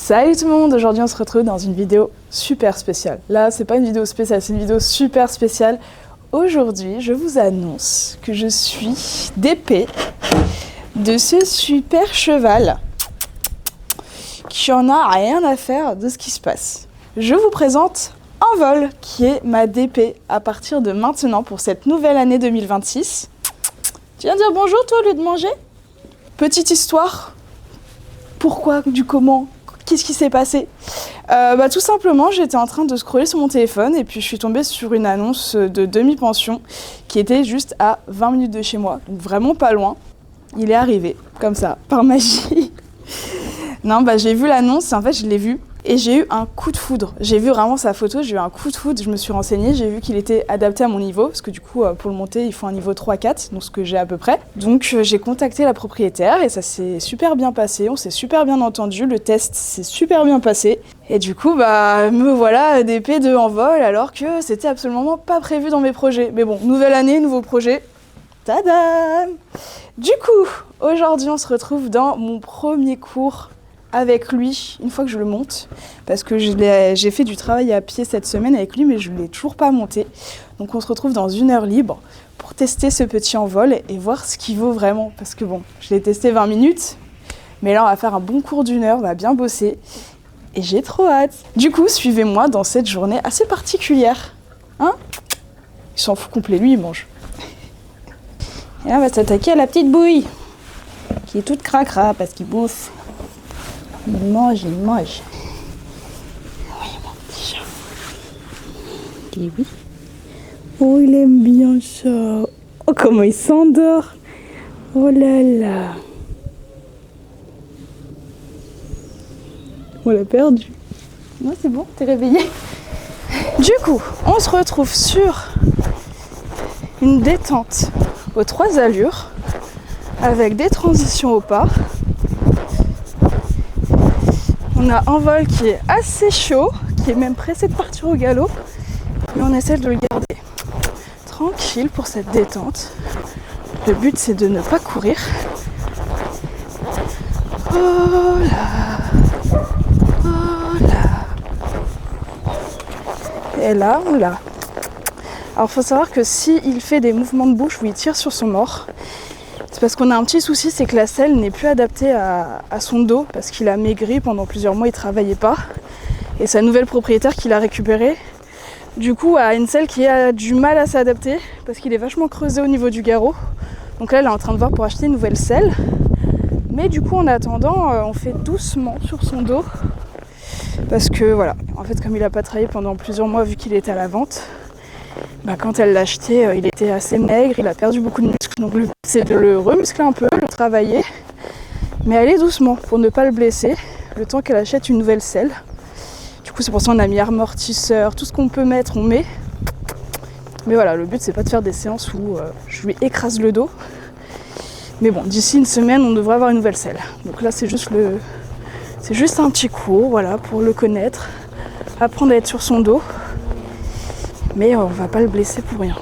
Salut tout le monde, aujourd'hui on se retrouve dans une vidéo super spéciale. Là c'est pas une vidéo spéciale, c'est une vidéo super spéciale. Aujourd'hui je vous annonce que je suis d'épée de ce super cheval qui en a rien à faire de ce qui se passe. Je vous présente Envol qui est ma DP à partir de maintenant pour cette nouvelle année 2026. Tu viens dire bonjour toi au lieu de manger? Petite histoire, pourquoi, du comment, qu'est-ce qui s'est passé? Tout simplement, j'étais en train de scroller sur mon téléphone et puis je suis tombée sur une annonce de demi-pension qui était juste à 20 minutes de chez moi, donc vraiment pas loin. Il est arrivé, comme ça, par magie. Non, j'ai vu l'annonce, en fait je l'ai vu et j'ai eu un coup de foudre. J'ai vu vraiment sa photo, j'ai eu un coup de foudre, je me suis renseignée, j'ai vu qu'il était adapté à mon niveau, parce que du coup pour le monter il faut un niveau 3-4, donc ce que j'ai à peu près. Donc j'ai contacté la propriétaire et ça s'est super bien passé, on s'est super bien entendu, le test s'est super bien passé. Et du coup me voilà DP de Envol alors que c'était absolument pas prévu dans mes projets. Mais bon, nouvelle année, nouveau projet. Tadam! Du coup, aujourd'hui on se retrouve dans mon premier cours avec lui, une fois que je le monte, parce que j'ai fait du travail à pied cette semaine avec lui, mais je ne l'ai toujours pas monté. Donc on se retrouve dans une heure libre pour tester ce petit Envol et voir ce qu'il vaut vraiment. Parce que bon, je l'ai testé 20 minutes, mais là on va faire un bon cours d'une heure, on va bien bosser, et j'ai trop hâte. Du coup, suivez-moi dans cette journée assez particulière. Hein? Il s'en fout complet, lui il mange. Et là on va s'attaquer à la petite bouille, qui est toute cracra parce qu'il bouffe. Il mange, il mange. Oui, mon petit chat. Et oui. Oh, il aime bien ça. Oh, comment il s'endort. Oh là là. On l'a perdu. Non, c'est bon, t'es réveillé. Du coup, on se retrouve sur une détente aux 3 allures avec des transitions au pas. On a Envol qui est assez chaud, qui est même pressé de partir au galop. Mais on essaie de le garder tranquille pour cette détente. Le but c'est de ne pas courir. Oh là, oh là. Et là, on l'a. Alors faut savoir que s'il fait des mouvements de bouche où il tire sur son mort, c'est parce qu'on a un petit souci, c'est que la selle n'est plus adaptée à son dos parce qu'il a maigri pendant plusieurs mois, il travaillait pas. Et sa nouvelle propriétaire qui l'a récupéré, du coup, a une selle qui a du mal à s'adapter parce qu'il est vachement creusé au niveau du garrot. Donc là, elle est en train de voir pour acheter une nouvelle selle. Mais du coup, en attendant, on fait doucement sur son dos parce que voilà, en fait, comme il n'a pas travaillé pendant plusieurs mois vu qu'il était à la vente, quand elle l'a acheté, il était assez maigre, il a perdu beaucoup de muscles. Donc le but c'est de le remuscler un peu, le travailler, mais aller doucement pour ne pas le blesser, le temps qu'elle achète une nouvelle selle. Du coup c'est pour ça qu'on a mis amortisseur, tout ce qu'on peut mettre on met. Mais voilà, le but c'est pas de faire des séances où je lui écrase le dos. Mais bon, d'ici une semaine on devrait avoir une nouvelle selle. Donc là c'est juste un petit cours, voilà, pour le connaître, apprendre à être sur son dos. Mais on va pas le blesser pour rien.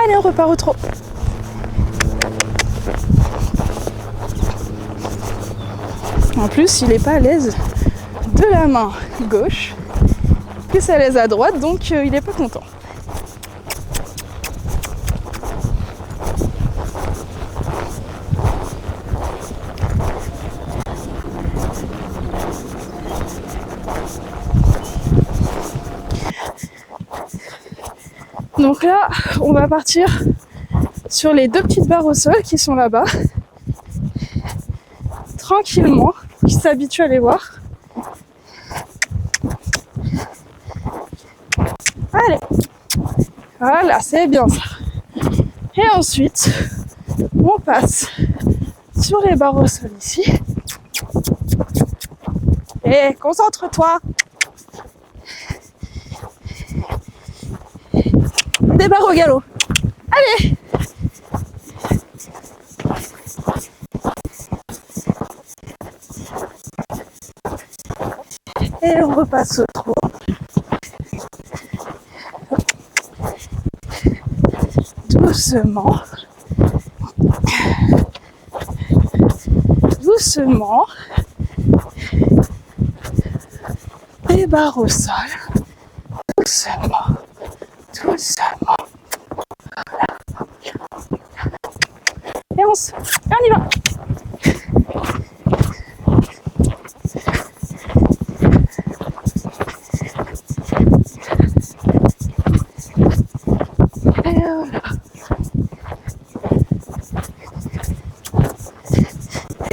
Allez, on repart au trot. En plus, il est pas à l'aise de la main gauche, plus à l'aise à droite, donc il est pas content. Donc là, on va partir sur les 2 petites barres au sol qui sont là-bas. Tranquillement, il s'habitue à les voir. Allez, voilà, c'est bien ça. Et ensuite, on passe sur les barres au sol ici. Et concentre-toi. Des barres au galop. Allez! Et on repasse au trot. Doucement. Doucement. barre au sol. Doucement. Doucement. Et on y va. Et voilà.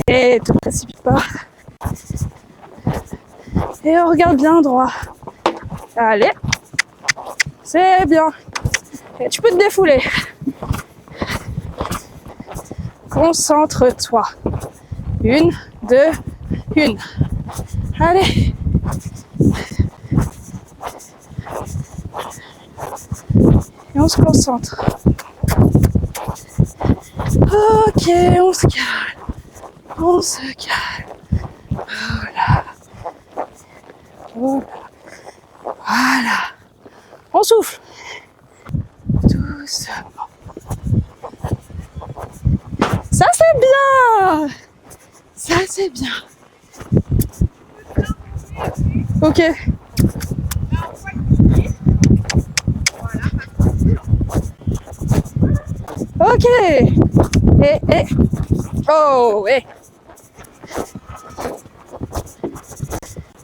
Et te précipite pas. Et on regarde bien droit. Allez. C'est bien. Et tu peux te défouler. Concentre-toi. 1, 2, 1. Allez. Et on se concentre. Ok, on se calme. On se calme. Voilà. Voilà. Voilà. On souffle. Doucement. Ça c'est bien. Ça c'est bien. Ok. Ok. Et. Oh, et.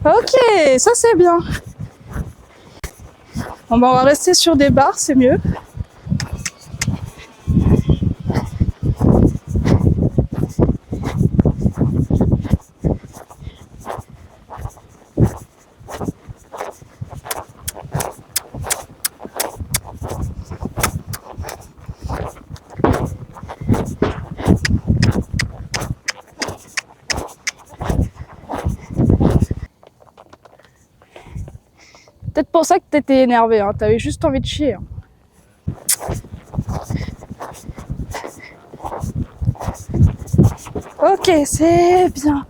Ok, ça c'est bien. Bon bah on va rester sur des barres, c'est mieux. Peut-être pour ça que t'étais énervé, hein. T'avais juste envie de chier. Hein. Ok, c'est bien.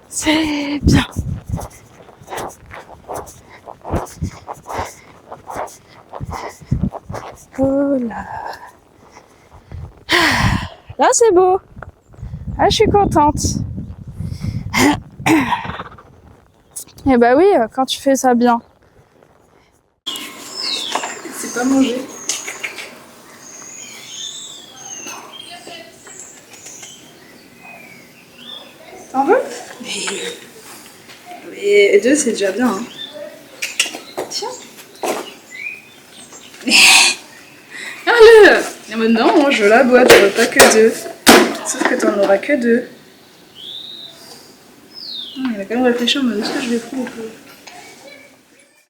C'est bien. Oh là. Là, c'est beau. Ah, je suis contente. Et bah oui, quand tu fais ça bien. C'est pas manger. T'en veux? Mais 2 c'est déjà bien. Hein. Tiens. Allez. Et maintenant, mange la boîte, j'en veux pas que 2. Sauf que t'en auras que 2. Il a quand même réfléchi en mode est-ce que je vais prendre ou pas?